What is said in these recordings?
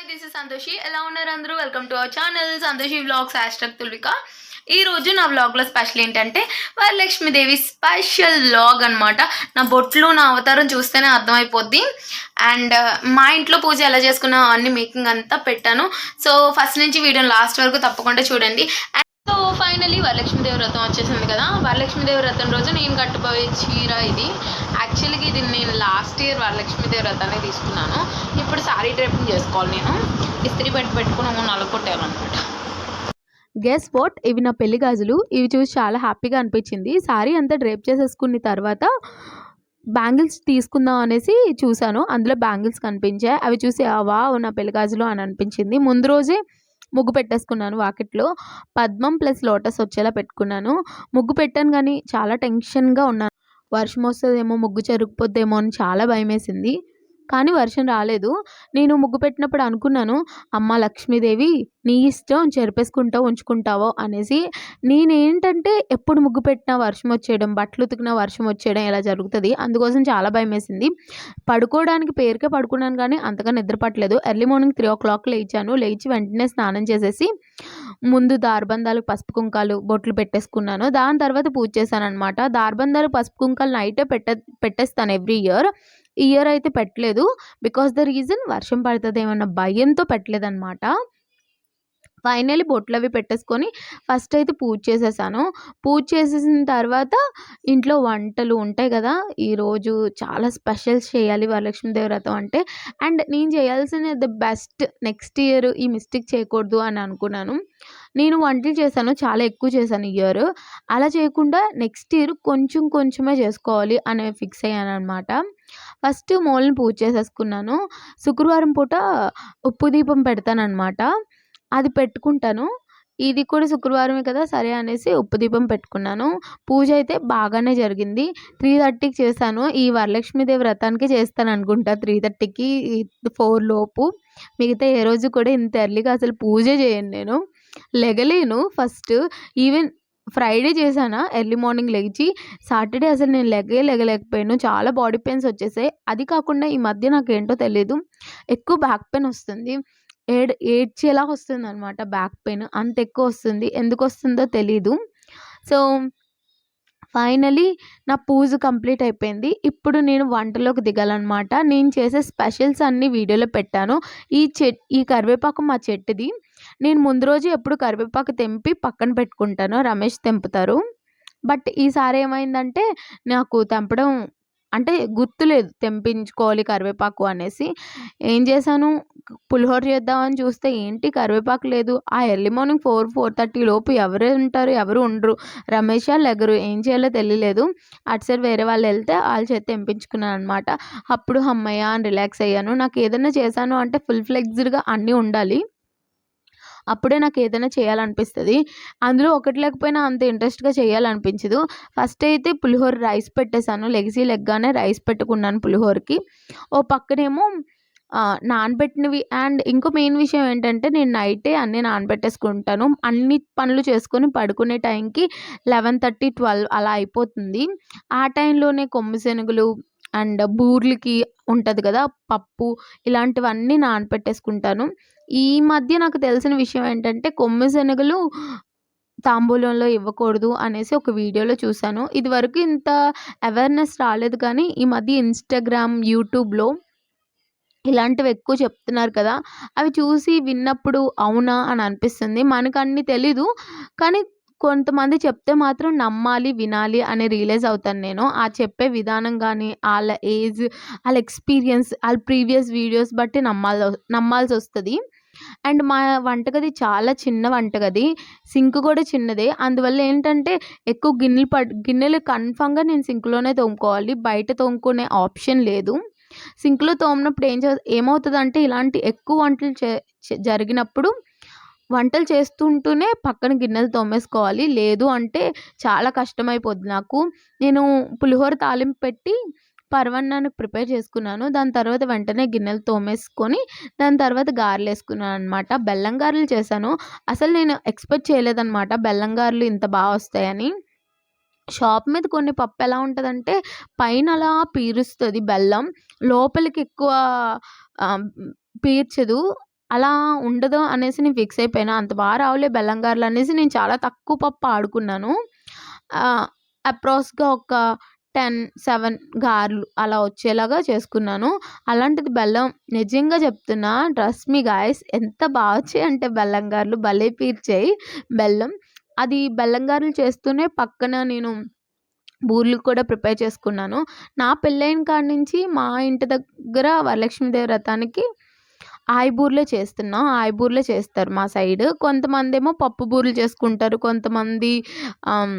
This is Santoshi. ఎలా ఉన్నారు అందరూ? Welcome to our channel Santoshi vlogs #Tulika. ఈ రోజు నా వ్లాగ్లో స్పెషల్ ఏంటంటే వరలక్ష్మీదేవి స్పెషల్ వ్లాగ్ అనమాట. నా బొట్లు నా అవతారం చూస్తేనే అర్థమైపోద్ది. అండ్ మా ఇంట్లో పూజ ఎలా చేసుకున్నా అన్ని మేకింగ్ అంతా పెట్టాను. సో ఫస్ట్ నుంచి వీడియోని లాస్ట్ వరకు తప్పకుండా చూడండి. సో ఫైనలీ వరలక్ష్మీదేవి వ్రతం వచ్చేసింది కదా. వరలక్ష్మీదేవి వ్రతం రోజు నేను కట్టుపోయే చీర ఇది. యాక్చువల్గా ఇది నేను లాస్ట్ ఇయర్ వరలక్ష్మీదేవి వ్రతాన్ని తీసుకున్నాను. ఇప్పుడు సారీ డ్రైపింగ్ చేసుకోవాలి. నేను ఇస్త్రీ పెట్టుకుని నలుకొట్టాలన్నమాట. గెస్ వాట్, ఇవి నా పెళ్లి గాజులు. ఇవి చూసి చాలా హ్యాపీగా అనిపించింది. సారీ అంతా డ్రేప్ చేసేసుకున్న తర్వాత బ్యాంగిల్స్ తీసుకుందాం అనేసి చూశాను. అందులో బ్యాంగిల్స్ కనిపించాయి. అవి చూసి వావ్ నా పెళ్లి గాజులు అని అనిపించింది. ముందు రోజే ముగ్గు పెట్టేసుకున్నాను. వాకిట్లో పద్మం ప్లస్ లోటస్ వచ్చేలా పెట్టుకున్నాను. ముగ్గు పెట్టాను కానీ చాలా టెన్షన్గా ఉన్నాను. వర్షం వస్తుందేమో, ముగ్గు చెరుకుపోద్దేమో అని చాలా భయం వేసింది. కానీ వర్షం రాలేదు. నేను ముగ్గు పెట్టినప్పుడు అనుకున్నాను, అమ్మ లక్ష్మీదేవి నీ ఇష్టం, చెరిపేసుకుంటావు ఉంచుకుంటావో అనేసి. నేనేంటంటే ఎప్పుడు ముగ్గు పెట్టినా వర్షం వచ్చేయడం, బట్టలు ఉతికినా వర్షం వచ్చేయడం ఇలా జరుగుతుంది. అందుకోసం చాలా భయం వేసింది. పడుకోవడానికి పేరుకే పడుకున్నాను కానీ అంతగా నిద్ర పట్టలేదు. ఎర్లీ మార్నింగ్ 3 o'clock లేచాను. లేచి వెంటనే స్నానం చేసేసి ముందు దారబంధాలు, పసుపు కుంకాలు, బొట్లు పెట్టేసుకున్నాను. దాని తర్వాత పూజ చేశాను అనమాట. దారబంధాలు, పసుపు కుంకాలు నైటే పెట్టేస్తాను ఎవ్రీ ఇయర్. ఈ ఇయర్ అయితే పెట్టలేదు. బికాస్ ద రీజన్ వర్షం పడుతుందేమన్న భయంతో పెట్టలేదన్నమాట. ఫైనలీ బొట్లు అవి పెట్టేసుకొని ఫస్ట్ అయితే పూజ చేసేసాను. పూజ చేసేసిన తర్వాత ఇంట్లో వంటలు ఉంటాయి కదా. ఈరోజు చాలా స్పెషల్స్ చేయాలి వరలక్ష్మీదేవి వ్రతం అంటే. అండ్ నేను చేయాల్సిన ద బెస్ట్ నెక్స్ట్ ఇయర్ ఈ మిస్టేక్ చేయకూడదు అని అనుకున్నాను. నేను వంటలు చేశాను, చాలా ఎక్కువ చేశాను ఈ ఇయర్. అలా చేయకుండా నెక్స్ట్ ఇయర్ కొంచెం కొంచెమే చేసుకోవాలి అని ఫిక్స్ అయ్యాను అనమాట. ఫస్ట్ మూలని పూజ చేసేసుకున్నాను. శుక్రవారం పూట ఉప్పు దీపం పెడతానమాట. అది పెట్టుకుంటాను. ఇది కూడా శుక్రవారమే కదా సరే అనేసి ఉప్పు దీపం పెట్టుకున్నాను. పూజ అయితే బాగానే జరిగింది. 3:30కి చేశాను. ఈ వరలక్ష్మీదేవి వ్రతానికి చేస్తాను అనుకుంటా 3:30కి 4 లోపు. మిగతా ఏ రోజు కూడా ఇంత ఎర్లీగా అసలు పూజే చేయను నేను. లెగలేను ఫస్ట్. ఈవెన్ ఫ్రైడే చేశానా ఎర్లీ మార్నింగ్ లెగిచి. సాటర్డే అసలు నేను లెగలేకపోయాను. చాలా బాడీ పెయిన్స్ వచ్చేసాయి. అది కాకుండా ఈ మధ్య నాకేంటో తెలీదు, ఎక్కువ బ్యాక్ పెయిన్ వస్తుంది. ఏడ్చేలా వస్తుందనమాట బ్యాక్ పెయిన్. అంత ఎక్కువ వస్తుంది. ఎందుకు వస్తుందో తెలీదు. సో ఫైనలీ నా పూజ కంప్లీట్ అయిపోయింది. ఇప్పుడు నేను వంటలోకి దిగాలన్నమాట. నేను చేసే స్పెషల్స్ అన్నీ వీడియోలో పెట్టాను. ఈ కరివేపాకు మా చెట్టుది. నేను ముందు రోజు ఎప్పుడు కరివేపాకు తెంపి పక్కన పెట్టుకుంటాను. రమేష్ తెంపుతారు. బట్ ఈసారి ఏమైందంటే నాకు తెంపడం అంటే గుర్తులేదు తెంపించుకోవాలి కరివేపాకు అనేసి. ఏం చేశాను, పులిహోర చేద్దామని చూస్తే ఏంటి కరివేపాకు లేదు. ఆ ఎర్లీ మార్నింగ్ 4:30 లోపు ఎవరు ఉంటారు, ఎవరు ఉండరు. రమేష్ లెగరు. ఏం చేయాలో తెలియలేదు. అటు సైడ్ వేరే వాళ్ళు వెళ్తే వాళ్ళ చేత తెంపించుకున్నాను అనమాట. అప్పుడు అమ్మయ్య అని రిలాక్స్ అయ్యాను. నాకు ఏదైనా చేశాను అంటే ఫుల్ ఫ్లెక్స్డ్గా అన్నీ ఉండాలి. అప్పుడే నాకు ఏదైనా చేయాలనిపిస్తుంది. అందులో ఒకటి లేకపోయినా అంత ఇంట్రెస్ట్గా చేయాలనిపించదు. ఫస్ట్ అయితే పులిహోర రైస్ పెట్టేశాను. లెగ్గానే రైస్ పెట్టుకున్నాను పులిహోరకి. ఓ పక్కనేమో నానబెట్టినవి. అండ్ ఇంకో మెయిన్ విషయం ఏంటంటే నేను నైటే అన్నీ నానబెట్టేసుకుంటాను. అన్ని పనులు చేసుకొని పడుకునే టైంకి 11:30, 12 అలా అయిపోతుంది. ఆ టైంలోనే కొమ్ము శనగలు అండ్ బూర్లకి ఉంటుంది కదా పప్పు, ఇలాంటివన్నీ నానబెట్టేసుకుంటాను. ఈ మధ్య నాకు తెలిసిన విషయం ఏంటంటే కొమ్ము శనగలు తాంబూలంలో ఇవ్వకూడదు అనేసి ఒక వీడియోలో చూశాను. ఇదివరకు ఇంత అవేర్నెస్ రాలేదు కానీ ఈ మధ్య ఇన్స్టాగ్రామ్, యూట్యూబ్లో ఇలాంటివి ఎక్కువ చెప్తున్నారు కదా. అవి చూసి విన్నప్పుడు అవునా అని అనిపిస్తుంది. మనకు అన్నీ తెలీదు కానీ కొంతమంది చెప్తే మాత్రం నమ్మాలి, వినాలి అని రియలైజ్ అవుతాను నేను. ఆ చెప్పే విధానం కానీ, వాళ్ళ ఏజ్, వాళ్ళ ఎక్స్పీరియన్స్, వాళ్ళ ప్రీవియస్ వీడియోస్ బట్టి నమ్మాల్సి వస్తుంది. అండ్ మా వంటగది చాలా చిన్న వంటగది. సింక్ కూడా చిన్నదే. అందువల్ల ఏంటంటే ఎక్కువ గిన్నెలు కన్ఫామ్గా నేను సింక్లోనే తోముకోవాలి. బయట తోముకునే ఆప్షన్ లేదు. సింక్లో తోమినప్పుడు ఏమవుతుందంటే ఇలాంటి ఎక్కువ వంటలు జరిగినప్పుడు వంటలు చేస్తుంటూనే పక్కన గిన్నెలు తోమేసుకోవాలి. లేదు అంటే చాలా కష్టమైపోద్ది నాకు. నేను పులిహోర తాలింపు పెట్టి పరమాన్నానికి ప్రిపేర్ చేసుకున్నాను. దాని తర్వాత వెంటనే గిన్నెలు తోమేసుకొని దాని తర్వాత గారెలు వేసుకున్నాను అనమాట. బెల్లం గారెలు చేశాను. అసలు నేను ఎక్స్పెక్ట్ చేయలేదన్నమాట బెల్లం గారెలు ఇంత బాగా వస్తాయని. షాప్ మీద కొన్ని పప్పు ఎలా ఉంటదంటే పైన అలా పీరుస్తది బెల్లం. లోపలికి ఎక్కువ పీల్చదు. అలా ఉండదు అనేసి నేను ఫిక్స్ అయిపోయాను. అంత రావులే బెల్లం గారెలు అనేసి నేను చాలా తక్కువ పప్పు ఆడుకున్నాను. అప్రాక్స్‌గా ఒక 10, 7 గారెలు అలా వచ్చేలాగా చేసుకున్నాను. అలాంటిది బెల్లం నిజంగా చెప్తున్నా, ట్రస్ట్ మీ గైస్, ఎంత వచ్చాయంటే బెల్లం గారెలు భలే పీర్చాయి బెల్లం. అది బెల్లం గారెలు చేస్తూనే పక్కన నేను బూర్లు కూడా ప్రిపేర్ చేసుకున్నాను. నా పెళ్ళైన కాడి నుంచి మా ఇంటి దగ్గర వరలక్ష్మీదేవి వ్రతానికి ఆయి బూర్లే చేస్తున్నాం. ఆయి బూర్లే చేస్తారు మా సైడు. కొంతమందేమో పప్పు బూరెలు చేసుకుంటారు. కొంతమంది ఆహ్,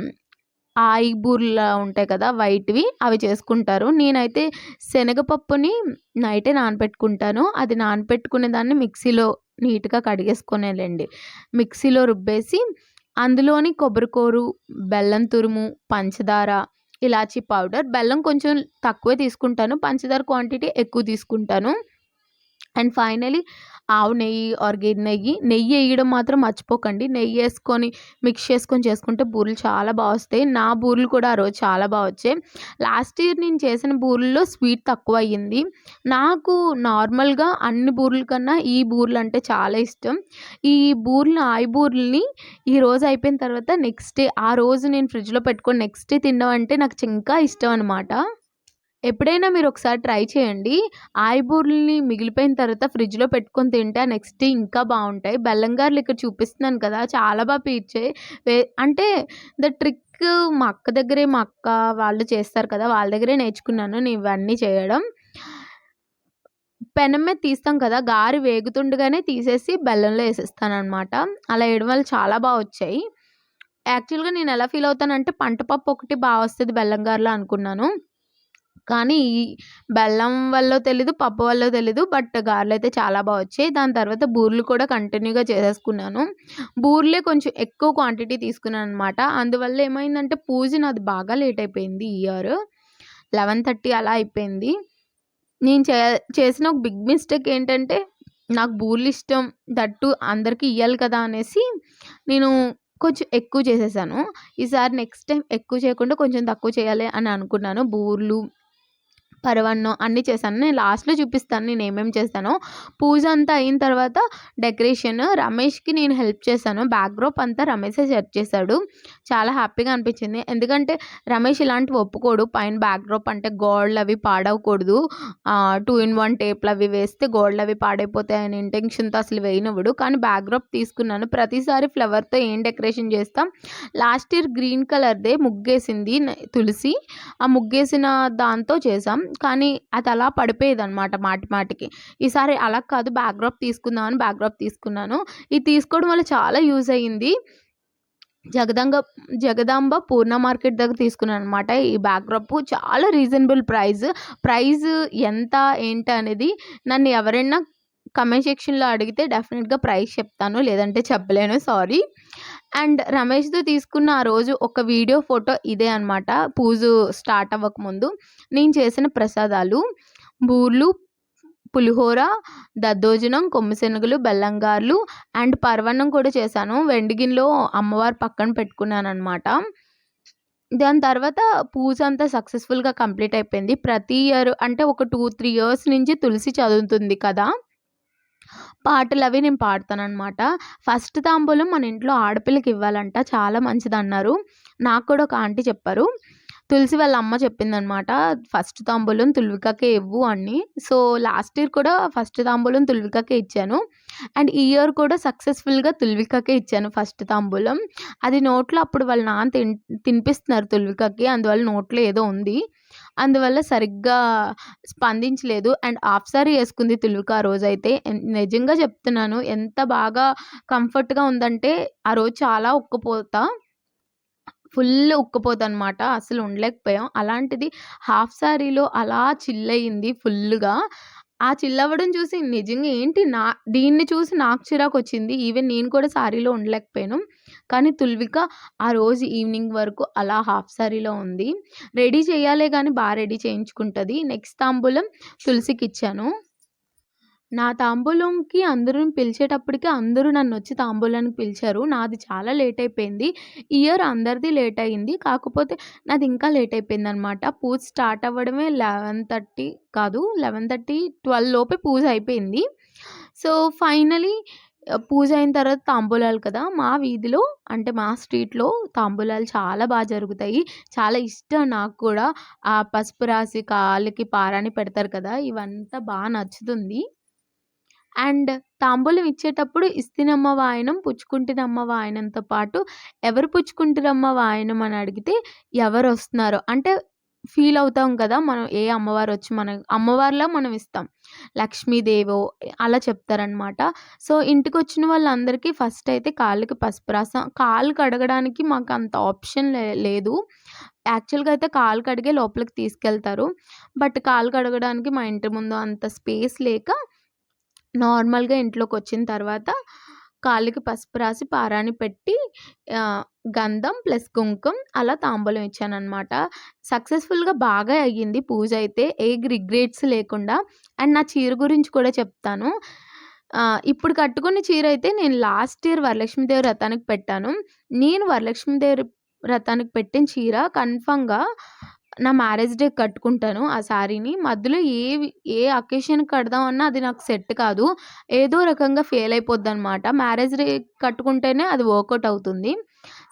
ఆయి బూరెలా ఉంటాయి కదా! వైట్‌వి అవి చేసుకుంటారు. నేనైతే శనగపప్పుని నైటే నానబెట్టుకుంటాను. అది నానబెట్టుకునే దాన్ని మిక్సీలో నీట్‌గా కడిగేసుకొనేలెండి. మిక్సీలో రుబ్బేసి అందులోని కొబ్బరి కూరు, బెల్లం తురుము, పంచదార, ఇలాచీ పౌడర్, బెల్లం కొంచెం తక్కువే తీసుకుంటాను. పంచదార క్వాంటిటీ ఎక్కువ తీసుకుంటాను. అండ్ ఫైనలీ ఆవు నెయ్యి ఆర్ గిర్ నెయ్యి. నెయ్యి ఎయడం మాత్రం మర్చిపోకండి. నెయ్యేసుకొని మిక్స్ చేసుకొని చేసుకుంటే బూరెలు చాలా వస్తాయి. నా బూరెలు కూడా ఆ రోజు చాలా వచ్చాయి. లాస్ట్ ఇయర్ నేను చేసిన బూరెల్లో స్వీట్ తక్కువయ్యింది. నాకు నార్మల్‌గా అన్ని బూరెల కన్నా ఈ బూరెలంటే చాలా ఇష్టం. ఈ బూరెలు ఆయి బూరెలని ఈరోజు అయిపోయిన తర్వాత నెక్స్ట్ డే, ఆ రోజు నేను ఫ్రిడ్జ్‌లో పెట్టుకొని నెక్స్ట్ డే తినడం అంటే నాకు ఇంకా ఇష్టం అనమాట. ఎప్పుడైనా మీరొకసారి ట్రై చేయండి. ఆయి బూరెలని మిగిలిపోయిన తర్వాత ఫ్రిడ్జ్‌లో పెట్టుకొని తింటే ఆ నెక్స్ట్ డే ఇంకా బావుంటాయి. బెల్లం గారెలు ఇక్కడ చూపిస్తున్నాను కదా! చాలా పీర్చాయి. వే అంటే ద ట్రిక్ మా అక్క వాళ్ళు చేస్తారు కదా! వాళ్ళ దగ్గరే నేర్చుకున్నాను నేను ఇవన్నీ చేయడం. పెనం మీద తీస్తాం కదా! గారె వేగుతుండగానే తీసేసి బెల్లంలో ఏసేస్తాననమాట. అలా ఏయడం వల్ల చాలా వచ్చాయి. యాక్చువల్‌గా నేను ఎలా ఫీల్ అవుతానంటే పంట పప్పు ఒకటి వస్తది బెల్లం గారెలో అనుకున్నాను. కానీ ఈ బెల్లం వల్లో తెలీదు, పప్పు వల్లో తెలీదు. బట్ గారెలైతే చాలా వచ్చాయి. దాని తర్వాత బూరెలు కూడా కంటిన్యూగా చేసేసుకున్నాను. బూరెలే కొంచెం ఎక్కువ క్వాంటిటీ తీసుకున్నాననమాట. అందువల్ల ఏమైందంటే పూజ నాది బాగా లేట్ అయిపోయింది ఈ ఇయర్. 11:30 అలా అయిపోయింది. నేను చేసిన ఒక బిగ్ మిస్టేక్ ఏంటంటే, నాకు బూరెలు ఇష్టం. దట్ టూ అందరికి ఇయ్యాలి కదా అనేసి నేను కొంచెం ఎక్కువ చేసేసాను. ఈసారి నెక్స్ట్ టైమ్ ఎక్కువ చేయకుండా కొంచెం తక్కువ చేయాలి అని అనుకున్నాను. బూరెలు, పరమాన్నం అన్నీ చేశాను. నేను లాస్ట్‌లో చూపిస్తాను నేనేమేమి చేశానో. పూజ అంతా అయిన తర్వాత డెకరేషన్ రమేష్‌కి నేను హెల్ప్ చేశాను. బ్యాక్‌డ్రాప్ అంతా రమేషే సెట్ చేశాడు. చాలా హ్యాపీగా అనిపించింది. ఎందుకంటే రమేష్ ఇలాంటివి ఒప్పుకోడు. పైన బ్యాక్‌డ్రాప్ అంటే గోడలవి పాడవకూడదు. 2 ఇన్ 1 టేప్‌లవి వేస్తే గోడలవి పాడైపోతాయనే ఇంటెన్షన్‌తో అసలు వేయనివ్వడు. కానీ బ్యాక్‌డ్రాప్ తీసుకున్నాను. ప్రతిసారి ఫ్లవర్‌తో ఏం డెకరేషన్ చేస్తాం. లాస్ట్ ఇయర్ గ్రీన్ కలర్‌దే ముగ్గేసింది తులసి. ఆ ముగ్గేసిన దాంతో చేశాం. కానీ అది అలా పడిపోయేదనమాట మాటికి. ఈసారి అలా కాదు, బ్యాక్‌డ్రాప్ తీసుకుందాం అని బ్యాక్‌డ్రాప్ తీసుకున్నాను. ఇది తీసుకోవడం వల్ల చాలా యూజ్ అయింది. జగదాంబ పూర్ణ మార్కెట్ దగ్గర తీసుకున్నాననమాట. ఈ బ్యాక్‌డ్రాప్ చాలా రీజనబుల్ ప్రైస్ ఎంత ఏంటి అనేది నన్ను ఎవరైనా కామెంట్ సెక్షన్‌లో అడిగితే డెఫినిట్‌గా ప్రైస్ చెప్తాను. లేదంటే చెప్పలేను, సారీ. అండ్ రమేష్‌తో తీసుకున్న ఆ రోజు ఒక వీడియో, ఫోటో ఇదే అనమాట. పూజ స్టార్ట్ అవ్వకముందు నేను చేసిన ప్రసాదాలు బూర్లు, పులిహోర, దద్దోజనం, కొమ్ము శనగలు, బెల్లం గారెలు అండ్ పరమాన్నం కూడా చేశాను. వెండి గిన్నెలో అమ్మవారు పక్కన పెట్టుకున్నాననమాట. దాని తర్వాత పూజ అంతా సక్సెస్‌ఫుల్‌గా కంప్లీట్ అయిపోయింది. ప్రతి ఇయర్ అంటే ఒక 2, 3 ఇయర్స్ నుంచి తులసి చదువుతుంది కదా! పాటలవి నేను పాడతాననమాట. ఫస్ట్ తాంబూలం మన ఇంట్లో ఆడపిల్లకి ఇవ్వాలంట. చాలా మంచిదన్నారు. నాకు కూడా ఒక ఆంటీ చెప్పారు. తులసి వాళ్ళ అమ్మ చెప్పిందనమాట. ఫస్ట్ తాంబూలం తుల్వికకే ఇవ్వు అని. సో, లాస్ట్ ఇయర్ కూడా ఫస్ట్ తాంబూలం తుల్వికకే ఇచ్చాను. అండ్ ఈ ఇయర్ కూడా సక్సెస్‌ఫుల్‌గా తుల్వికకే ఇచ్చాను ఫస్ట్ తాంబూలం. అది నోట్లో అప్పుడు వాళ్ళ నాన్న తినిపిస్తున్నారు తుల్వికకి. అందువల్ల నోట్లో ఏదో ఉంది. అందువల్ల సరిగ్గా స్పందించలేదు. అండ్ హాఫ్ సారీ యేసుకుంది తుల్విక ఆ రోజైతే. నిజంగా చెప్తున్నాను, ఎంత బాగా కంఫర్ట్‌గా ఉందంటే ఆ రోజు చాలా ఉక్కపోత. ఫుల్ ఉక్కపోతనమాట. అసలు ఉండలేకపోయాం. అలాంటిది హాఫ్ సారీలో అలా చిల్ అయింది ఫుల్లుగా. ఆ చిల్ అవ్వడం చూసి నిజంగా ఏంటి దీన్ని చూసి నాకు చిరాకొచ్చింది. ఈవెన్ నేను కూడా సారీలో ఉండలేకపోయాను. కానీ తుల్విక ఆ రోజు ఈవినింగ్ వరకు అలా హాఫ్ సారీలో ఉంది. రెడీ చేయాలే గానీ రెడీ చేయించుకుంటది. నెక్స్ట్ తాంబూలం తులసికిచ్చాను. నా తాంబూలంకి అందరూని పిలిచేటప్పటికి అందరూ నన్నొచ్చి తాంబూలానికి పిలిచారు. నాది చాలా లేట్ అయిపోయింది. ఈ ఇయర్ అందరిది లేట్ అయింది. కాకపోతే నాది ఇంకా లేట్ అయిపోయిందనమాట. పూజ స్టార్ట్ అవ్వడమే 11:30 కాదు, 11:30, 12 లోపే పూజ అయిపోయింది. సో, ఫైనలీ పూజ అయిన తర్వాత తాంబూలాలు కదా! మా వీధిలో అంటే మా స్ట్రీట్‌లో తాంబూలాలు చాలా జరుగుతాయి. చాలా ఇష్టం నాకు కూడా. ఆ పసుపు రాసి కాళ్ళకి పారాణి పెడతారు కదా! ఇవంతా నచ్చుతుంది. అండ్ తాంబూలం ఇచ్చేటప్పుడు ఇస్తినమ్మ వాయనం, పుచ్చుకుంటినమ్మ వాయనంతో పాటు ఎవరు పుచ్చుకుంటిరమ్మ వాయనం అని అడిగితే ఎవరొస్తున్నారో అంటే ఫీల్ అవుతాం కదా! మనం ఏ అమ్మవారొచ్చి అమ్మవారిలా మనం ఇస్తాం. లక్ష్మీదేవో అలా చెప్తారనమాట. సో, ఇంటికొచ్చిన వాళ్ళందరికీ ఫస్ట్ అయితే కాళ్ళకి పసుపు రాసాం. కాళ్ళు కడగడానికి మాకంత ఆప్షన్ లేదు. యాక్చువల్‌గా అయితే కాళ్ళు కడిగే లోపలికి తీసుకెళ్తారు. బట్ కాళ్ళు కడగడానికి మా ఇంటి ముందు అంత స్పేస్ లేక నార్మల్‌గా ఇంట్లోకొచ్చిన తర్వాత కాళ్ళకి పసుపు రాసి పారాణి పెట్టి గంధం ప్లస్ కుంకుమ అలా తాంబూలం ఇచ్చాననమాట. సక్సెస్‌ఫుల్‌గా బాగా అయ్యింది పూజయితే. ఏ రిగ్రెట్స్ లేకుండా. అండ్ నా చీర గురించి కూడా చెప్తాను. ఇప్పుడు కట్టుకున్న చీరైతే నేను లాస్ట్ ఇయర్ వరలక్ష్మీదేవి వ్రతానికి పెట్టాను. నేను వరలక్ష్మీదేవి వ్రతానికి పెట్టిన చీర కన్ఫర్మ్‌గా నా మ్యారేజ్ డేకి కట్టుకుంటాను ఆ శారీని. మధ్యలో ఏ అకేషన్‌కి కడదామన్నా అది నాకు సెట్ కాదు. ఏదో రకంగా ఫెయిల్ అయిపోద్దనమాట. మ్యారేజ్ డే కట్టుకుంటేనే అది వర్కౌట్ అవుతుంది.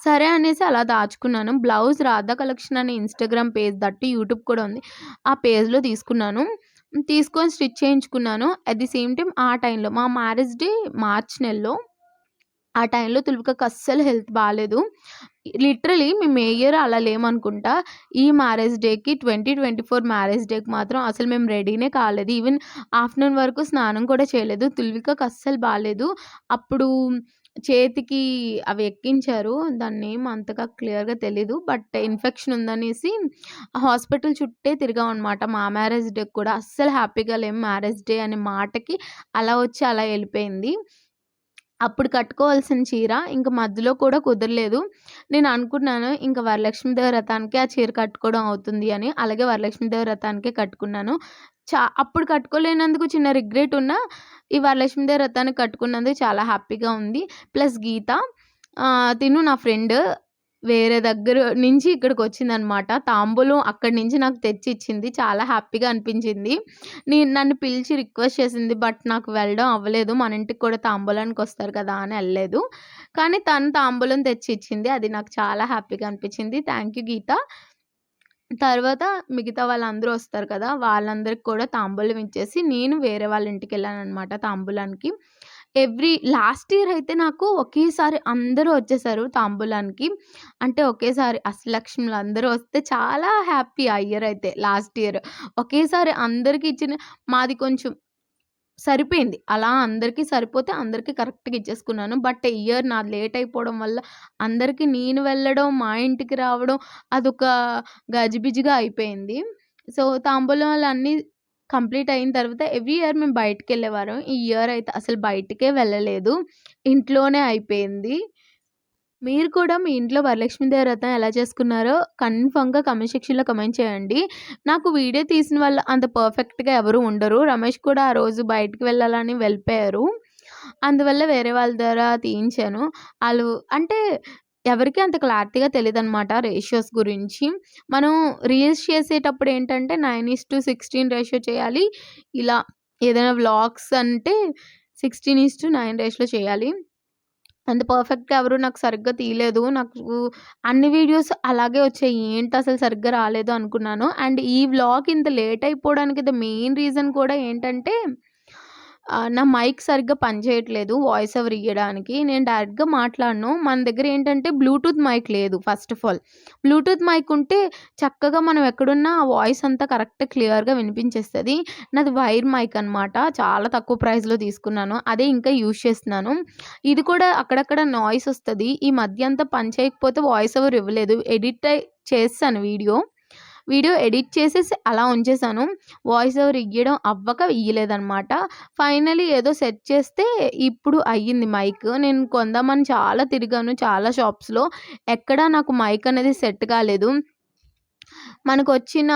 సరే అనేసి అలా దాచుకున్నాను. బ్లౌజ్ రాధా కలెక్షన్ అనే ఇన్‌స్టాగ్రామ్ పేజ్ దట్టు యూట్యూబ్ కూడా ఉంది. ఆ పేజ్‌లో తీసుకున్నాను. తీసుకొని స్టిచ్ చేయించుకున్నాను. అట్ ది సేమ్ టైమ్ ఆ టైంలో మా మ్యారేజ్ డే మార్చ్ నెలలో. ఆ టైంలో తులికకి అస్సలు హెల్త్ బాలేదు. లిటరల్లీ మేము ఏ ఇయర్ అలా లేమనుకుంటా. ఈ మ్యారేజ్ డేకి 2024 మ్యారేజ్ డేకి మాత్రం అసలు మేము రెడీనే కాలేదు. ఈవెన్ ఆఫ్టర్‌నూన్ వరకు స్నానం కూడా చేయలేదు. తుల్వికకి అస్సలు బాలేదు. అప్పుడు చేతికి అవి ఎక్కించారు. దాని నేమ్ అంతగా క్లియర్‌గా తెలీదు. బట్ ఇన్ఫెక్షన్ ఉందనేసి హాస్పిటల్ చుట్టే తిరిగామనమాట. మా మ్యారేజ్ డేకి కూడా. అస్సలు హ్యాపీగా లేము. మ్యారేజ్ డే అనే మాటకి అలా వచ్చి అలా ఎళ్ళిపోయింది. అప్పుడు కట్టుకోవాల్సిన చీర ఇంక మధ్యలో కూడా కుదరలేదు. నేను అనుకున్నాను ఇంక వరలక్ష్మీదేవి వ్రతానికే ఆ చీర కట్టుకోవడం అవుతుంది అని. అలాగే వరలక్ష్మీదేవి వ్రతానికే కట్టుకున్నాను. అప్పుడు కట్టుకోలేనందుకు చిన్న రిగ్రెట్ ఉన్నా, ఈ వరలక్ష్మీదేవి వ్రతానికి కట్టుకున్నందుకు చాలా హ్యాపీగా ఉంది. ప్లస్ గీత తిను నా ఫ్రెండ్ వేరే దగ్గర నుంచి ఇక్కడికొచ్చిందనమాట. తాంబూలం అక్కడి నుంచి నాకు తెచ్చిచ్చింది. చాలా హ్యాపీగా అనిపించింది. నన్ను పిలిచి రిక్వెస్ట్ చేసింది. బట్ నాకు వెళ్ళడం అవ్వలేదు. మన ఇంటికి కూడా తాంబూలానికొస్తారు కదా అని ఎళ్ళలేదు. కానీ తను తాంబూలం తెచ్చిచ్చింది. అది నాకు చాలా హ్యాపీగా అనిపించింది. థాంక్ యూ గీత. తర్వాత మిగతా వాళ్ళందరూ వస్తారు కదా! వాళ్ళందరికి కూడా తాంబూలం ఇచ్చేసి నేను వేరే వాళ్ళ ఇంటికెళ్ళాననమాట తాంబూలానికి. లాస్ట్ ఇయర్ అయితే నాకు ఒకేసారి అందరూ వచ్చేసారు తాంబూలానికి. అంటే ఒకేసారి అష్టలక్ష్ములు అందరూ వస్తే చాలా హ్యాపీ ఆ ఇయర్ అయితే లాస్ట్ ఇయర్. ఒకేసారి అందరికి ఇచ్చిన మాది కొంచెం సరిపోయింది. అలా అందరికి సరిపోతే అందరికి కరెక్ట్‌గా ఇచ్చేసుకున్నాను. బట్ ఈ ఇయర్ నాది లేట్ అయిపోవడం వల్ల అందరికి నేను వెళ్ళడం, మా ఇంటికి రావడం అదొక గజిబిజిగా అయిపోయింది. సో, తాంబూలాలన్నీ కంప్లీట్ అయిన తర్వాత ఎవ్రీ ఇయర్ మేము బయటికెళ్ళేవారం. ఈ ఇయర్ అయితే అసలు బయటికే వెళ్ళలేదు. ఇంట్లోనే అయిపోయింది. మీరు కూడా మీ ఇంట్లో వరలక్ష్మీదేవి వ్రతం ఎలా చేసుకున్నారో కన్ఫర్మ్‌గా కామెంట్ సెక్షన్‌లో కామెంట్ చేయండి. నాకు వీడియో తీసిన వాళ్ళు అంత పర్ఫెక్ట్‌గా ఎవరు ఉండరు. రమేష్ కూడా ఆ రోజు బయటికి వెళ్ళాలని వెళ్ళిపోయారు. అందువల్ల వేరే వాళ్ళ ద్వారా తీయించాను. ఆళ్ళు అంటే ఎవరికీ అంత క్లారిటీగా తెలీదనమాట రేషియోస్ గురించి. మనం రీల్స్ చేసేటప్పుడు ఏంటంటే 9:16 రేషియో చేయాలి. ఇలా ఏదైనా వ్లాగ్స్ అంటే 16:9 రేషియోలో చేయాలి. అంత పర్ఫెక్ట్‌గా ఎవరు నాకు సరిగ్గా తీయలేదు. నాకు అన్ని వీడియోస్ అలాగే వచ్చాయి. ఏంటసలు సరిగ్గా రాలేదు అనుకున్నాను. అండ్ ఈ వ్లాగ్ ఇంత లేట్ అయిపోవడానికి మెయిన్ రీజన్ కూడా ఏంటంటే నా మైక్ సరిగ్గా పనిచేయట్లేదు వాయిస్ ఓవర్ ఇయ్యడానికి. నేను డైరెక్ట్‌గా మాట్లాడను. మన దగ్గర ఏంటంటే బ్లూటూత్ మైక్ లేదు first of all. Bluetooth mic ఉంటే చక్కగా మనం ఎక్కడున్నా ఆ వాయిస్ అంతా క్లియర్‌గా వినిపించేస్తది. నాది వైర్ మైక్ అనమాట. చాలా తక్కువ ప్రైస్‌లో తీసుకున్నాను. అదే ఇంకా యూజ్ చేస్తున్నాను. ఇది కూడా అక్కడక్కడ నాయిస్ వస్తది. ఈ మధ్య అంతా పని చేయకపోతే వాయిస్ ఓవర్ ఇవ్వలేదు. చేసేసాను వీడియో. వీడియో ఎడిట్ చేసేసి అలా ఉంచేసాను. వాయిస్ ఓవర్ ఇయ్యడం అవ్వక ఇయ్యలేదనమాట. ఫైనల్లీ ఏదో సెట్ చేస్తే ఇప్పుడు అయ్యింది మైక్. నేను కొందామని చాలా తిరిగాను చాలా షాప్స్‌లో. ఎక్కడా నాకు మైక్ అనేది సెట్ కాలేదు. మనకొచ్చిన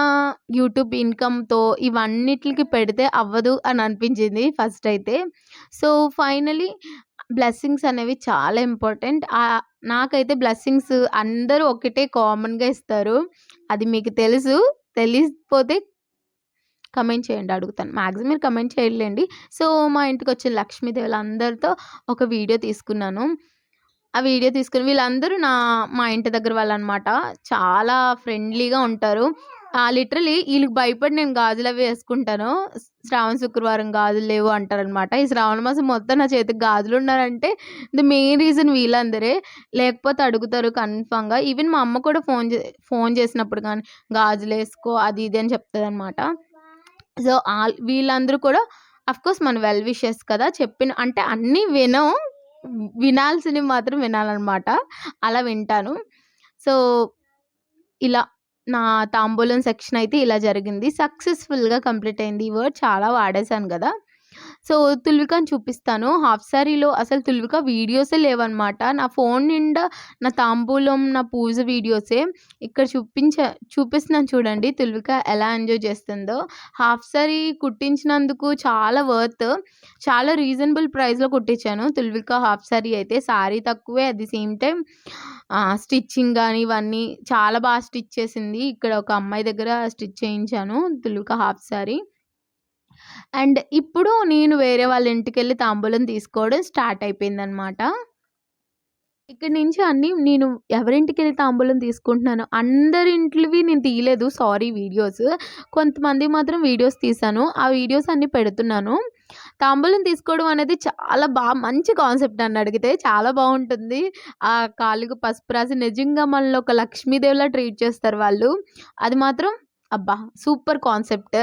యూట్యూబ్ ఇన్‌కమ్‌తో ఇవన్నిట్లికి పెడితే అవ్వదు అని అనిపించింది ఫస్ట్ అయితే. సో, ఫైనల్లీ బ్లెస్సింగ్స్ అనేవి చాలా ఇంపార్టెంట్. నాకైతే బ్లెస్సింగ్స్ అందరూ ఒకటే కామన్‌గా ఇస్తారు. అది మీకు తెలుసు. తెలియకపోతే కమెంట్ చేయండి అడుగుతాను. మాక్సిమం మీరు కమెంట్ చేయలేండి. సో, మా ఇంటికొచ్చిన లక్ష్మీదేవులందరితో ఒక వీడియో తీసుకున్నాను. ఆ వీడియో తీసుకొని వీళ్ళందరూ మా ఇంటి దగ్గర వాళ్ళనమాట. చాలా ఫ్రెండ్లీగా ఉంటారు. లిటరల్లీ ఈళ్ళకి భయపడి నేను గాజులవి యేసుకుంటాను. శ్రావణ శుక్రవారం గాజులు లేవు అంటారనమాట. ఈ శ్రావణ మాసం మొత్తం నా చేతికి గాజులున్నారంటే ది మెయిన్ రీజన్ వీళ్ళందరే. లేకపోతే అడుగుతారు కన్ఫర్మ్‌గా. ఈవెన్ మా అమ్మ కూడా ఫోన్ చేసినప్పుడు గానీ, గాజులేసుకో అది ఇది అని చెప్తదనమాట. సో, వీళ్ళందరూ కూడా అఫ్‌కోర్స్ మన వెల్ విషర్స్ కదా! అంటే అన్నీ వినం. వినాల్సినవి మాత్రం వినాలనమాట. అలా వింటాను. సో, ఇలా నా తాంబూలం సెక్షన్ అయితే ఇలా జరిగింది. సక్సెస్‌ఫుల్‌గా కంప్లీట్ అయింది. ఈ వర్డ్ చాలా వాడేశాను గదా! సో, తుల్వికాని చూపిస్తాను. హాఫ్ సారీలో అసలు తుల్విక వీడియోసే లేవనమాట. నా ఫోన్ నిండా నా తాంబూలం, నా పూజ వీడియోసే. ఇక్కడ చూపిస్తున్నాను చూడండి తుల్విక ఎలా ఎంజాయ్ చేస్తుందో. హాఫ్ సారీ కుట్టించినందుకు చాలా వర్త్. చాలా రీజనబుల్ ప్రైస్‌లో కుట్టించాను తుల్విక హాఫ్ సారీ అయితే. సారీ తక్కువే at the same time stitching గాని ఇవన్నీ చాలా బాగా స్టిచ్ చేసింది. ఇక్కడ ఒక అమ్మాయి దగ్గర స్టిచ్ చేయించాను తుల్విక హాఫ్ సారీ. అండ్ ఇప్పుడు నేను వేరే వాళ్ళ ఇంటికెళ్ళి తాంబూలం తీసుకోవడం స్టార్ట్ అయిపోయిందనమాట. ఇక్కడి నుంచి అన్నీ నేను ఎవరింటికెళ్ళి తాంబూలం తీసుకుంటున్నానో అందరింట్లివి నేను తీయలేదు సారీ వీడియోస్. కొంతమంది మాత్రం వీడియోస్ తీశాను. ఆ వీడియోస్ అన్నీ పెడుతున్నాను. తాంబూలం తీసుకోవడం అనేది చాలా మంచి కాన్సెప్ట్ నన్నడిగితే. చాలా బావుంటుంది. కాళ్ళకి పసుపు రాసి నిజంగా మనల్ని ఒక లక్ష్మీదేవిలా ట్రీట్ చేస్తారు వాళ్ళు. అది మాత్రం అబ్బా! Super concept.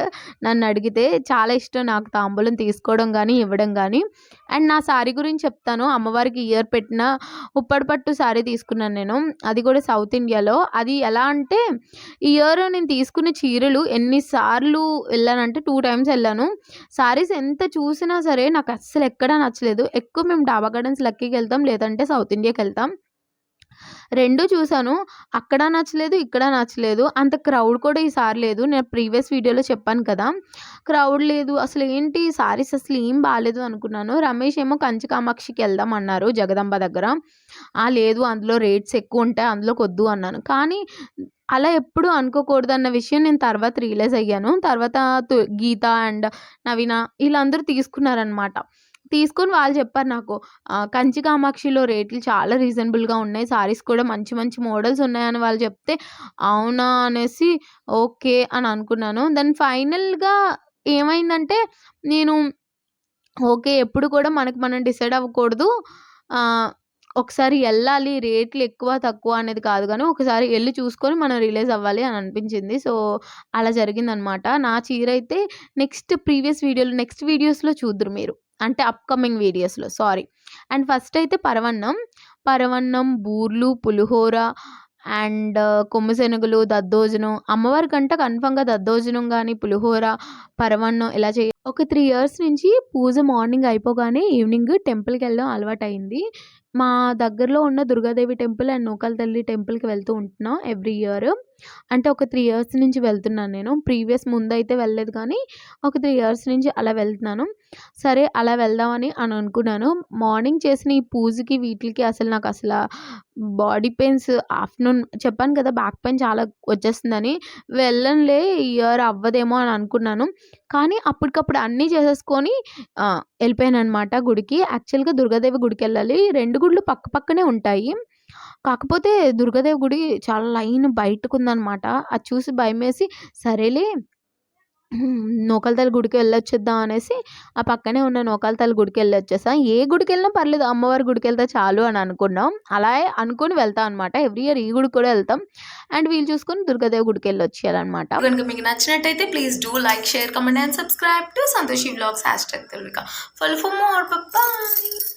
నన్నడిగితే చాలా ఇష్టం నాకు తాంబూలం తీసుకోవడం గానీ, ఇవ్వడం గానీ. అండ్ నా సారీ గురించి చెప్తాను. అమ్మవారికి ఇయర్ పెట్టిన ఉప్పడి పట్టు సారీ తీసుకున్నాను నేను. అది కూడా సౌత్ ఇండియాలో. అది ఎలా అంటే ఈ ఇయర్ నేను తీసుకున్న చీరలు ఎన్ని సార్లు వెళ్ళానంటే 2 టైమ్స్ వెళ్ళాను. సారీస్ ఎంత చూసినా సరే నాకు అస్సలు ఎక్కడా నచ్చలేదు. ఎక్కువ మేము డాబా గార్డెన్స్ లక్కీకెళ్తాం. లేదంటే సౌత్ ఇండియాకెళ్తాం. 2 చూసాను. అక్కడ నచ్చలేదు, ఇక్కడ నచ్చలేదు. అంత క్రౌడ్ కూడా ఈసారి లేదు. నేను ప్రీవియస్ వీడియోలో చెప్పాను కదా! క్రౌడ్ లేదు. అసలేంటి సారీస్ అసలు ఏం బాలేదు అనుకున్నాను. రమేష్ ఏమో కంచి కామాక్షికి వెళ్దాం అన్నారు జగదంబ దగ్గర. లేదు అందులో రేట్స్ ఎక్కువుంటాయి. అందులోకొద్దు అన్నాను. కానీ అలా ఎప్పుడు అనుకోకూడదన్న విషయం నేను తర్వాత రియలైజ్ అయ్యాను. తర్వాత గీత అండ్ నవీన ఈళ్ళందరూ తీసుకున్నారనమాట. తీసుకొని వాళ్ళు చెప్పారు నాకు కంచి కామాక్షిలో రేట్లు చాలా రీజనబుల్‌గా ఉన్నాయి. సారీస్ కూడా మంచి మంచి మోడల్స్ ఉన్నాయని వాళ్ళు చెప్తే, అవునా అనేసి ఓకే అని అనుకున్నాను. దెన్ ఫైనల్‌గా ఏమైందంటే నేను ఓకే. ఎప్పుడు కూడా మనకు మనం డిసైడ్ అవ్వకూడదు. ఒకసారి ఎళ్ళాలి. రేట్లు ఎక్కువ, తక్కువ అనేది కాదు గానీ, ఒకసారి ఎళ్లి చూసుకొని మనం రియలైజ్ అవ్వాలి అని అనిపించింది. సో, అలా జరిగిందనమాట. నా చీరైతే నెక్స్ట్ వీడియోస్‌లో చూద్దురు మీరు. అంటే అప్‌కమింగ్ వీడియోస్‌లో సారీ. అండ్ ఫస్ట్ అయితే పరవన్నం, బూర్లు, పులిహోర అండ్ కొమ్ము శనగలు, దద్దోజనం. అమ్మవారికంట కన్ఫర్మ్‌గా దద్దోజనం గానీ, పులిహోర, పరవన్నం ఇలా ఒక 3 ఇయర్స్ నుంచి పూజ మార్నింగ్ అయిపోగానే ఈవినింగ్ టెంపుల్‌కెళ్ళడం అలవాటయింది. మా దగ్గరలో ఉన్న దుర్గాదేవి టెంపుల్ అండ్ నూకాల తల్లి టెంపుల్‌కి వెళ్తూ ఉంటున్నాం ఎవ్రీ ఇయర్. అంటే ఒక 3 ఇయర్స్ నుంచి వెళ్తున్నాను నేను. ముందైతే వెళ్ళలేదు కానీ ఒక 3 ఇయర్స్ నుంచి అలా వెళ్తున్నాను. సరే అలా వెళ్దామని అనుకున్నాను. మార్నింగ్ చేసిన ఈ పూజకి వీటిలకి నాకు బాడీ పెయిన్స్ ఆఫ్టర్‌నూన్ చెప్పాను కదా! బ్యాక్ పెయిన్ చాలా వచ్చేస్తుందని. వెళ్ళనులే ఈ ఇయర్ అవ్వదేమో అని అనుకున్నాను. కానీ అప్పటికప్పుడు అన్నీ చేసేసుకొని ఎళ్ళిపోయాననమాట గుడికి. యాక్చువల్‌గా దుర్గాదేవి గుడికెళ్ళాలి. 2 గుడులు పక్క పక్కనే ఉంటాయి. కాకపోతే దుర్గాదేవి గుడి చాలా లైన్ బయటకుందనమాట. అది చూసి భయమేసి సరేలే నూకాల తల్లి గుడికి వెళ్ళొచ్చేద్దాం అనేసి ఆ పక్కనే ఉన్న నూకాల తల్లి గుడికి వెళ్ళొచ్చేసా. ఏ గుడికెళ్ళినా పర్లేదు అమ్మవారి గుడికెళ్తే చాలు అని అనుకున్నాం. అలాగే అనుకోని వెళ్తాం అనమాట. ఎవ్రీ ఇయర్ ఈ గుడికి కూడా వెళ్తాం. అండ్ వీలు చూసుకొని దుర్గాదేవి గుడికి వెళ్ళొచ్చేయాలనమాట. కనుక మీకు నచ్చినట్టయితే please do like, share, comment and subscribe to Santoshi vlogs #తెలువిక. Follow for more. బాయ్.